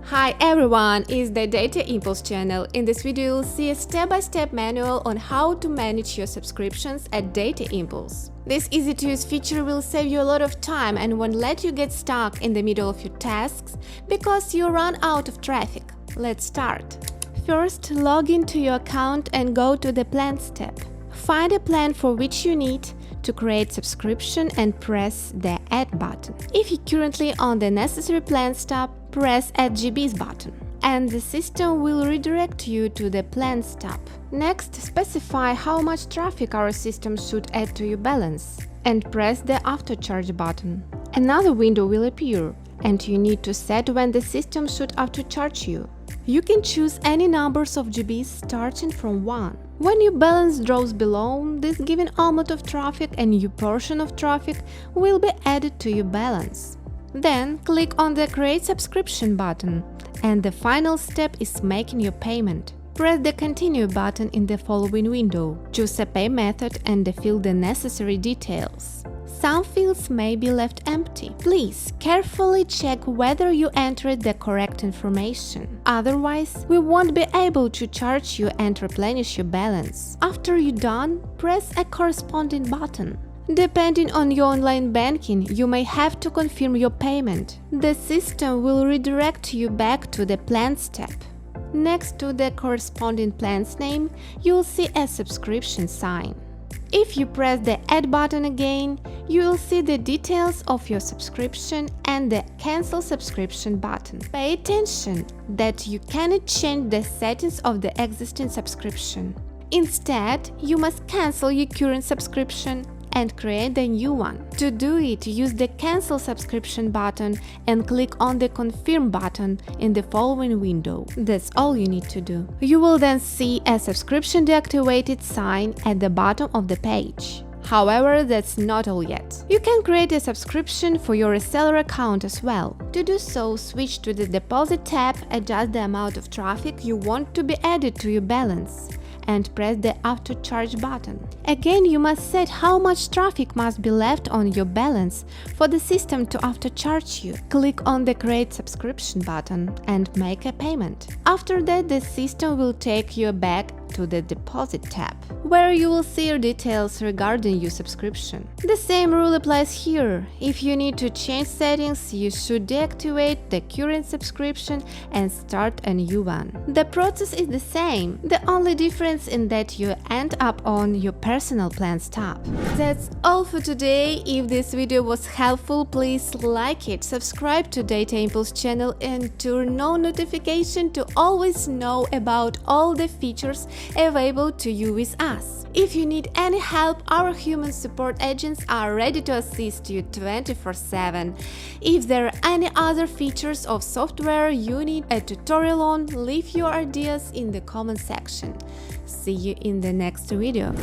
Hi everyone, it's the DataImpulse channel. In this video, you'll see a step-by-step manual on how to manage your subscriptions at DataImpulse. This easy-to-use feature will save you a lot of time and won't let you get stuck in the middle of your tasks because you run out of traffic. Let's start. First, log into your account and go to the Plans tab. Find a plan for which you need to create subscription and press the Add button. If you're currently on the Necessary Plans tab, press Add GBs button, and the system will redirect you to the Plans tab. Next, specify how much traffic our system should add to your balance, and press the After Charge button. Another window will appear, and you need to set when the system should after charge you. You can choose any numbers of GBs starting from 1. When your balance drops below this given amount of traffic, a new portion of traffic will be added to your balance. Then click on the Create Subscription button, and the final step is making your payment. Press the Continue button in the following window. Choose a pay method and fill the necessary details. Some fields may be left empty. Please carefully check whether you entered the correct information. Otherwise, we won't be able to charge you and replenish your balance. After you're done, press a corresponding button. Depending on your online banking, you may have to confirm your payment. The system will redirect you back to the Plans tab. Next to the corresponding plan's name, you'll see a subscription sign. If you press the Add button again, you will see the details of your subscription and the Cancel Subscription button. Pay attention that you cannot change the settings of the existing subscription. Instead, you must cancel your current subscription and create a new one. To do it, use the Cancel Subscription button and click on the Confirm button in the following window. That's all you need to do. You will then see a subscription deactivated sign at the bottom of the page. However, that's not all yet. You can create a subscription for your reseller account as well. To do so, switch to the Deposit tab, adjust the amount of traffic you want to be added to your balance, and press the After Charge button. Again, you must set how much traffic must be left on your balance for the system to after charge you. Click on the Create Subscription button and make a payment. After that, the system will take you back to the Deposit tab, where you will see your details regarding your subscription. The same rule applies here. If you need to change settings, you should deactivate the current subscription and start a new one. The process is the same, the only difference in that you end up on your Personal Plans tab. That's all for today. If this video was helpful, please like it, subscribe to DataImpulse channel and turn on notification to always know about all the features available to you with us. If you need any help, our human support agents are ready to assist you 24/7. If there are any other features of software you need a tutorial on, leave your ideas in the comment section. See you in the next video.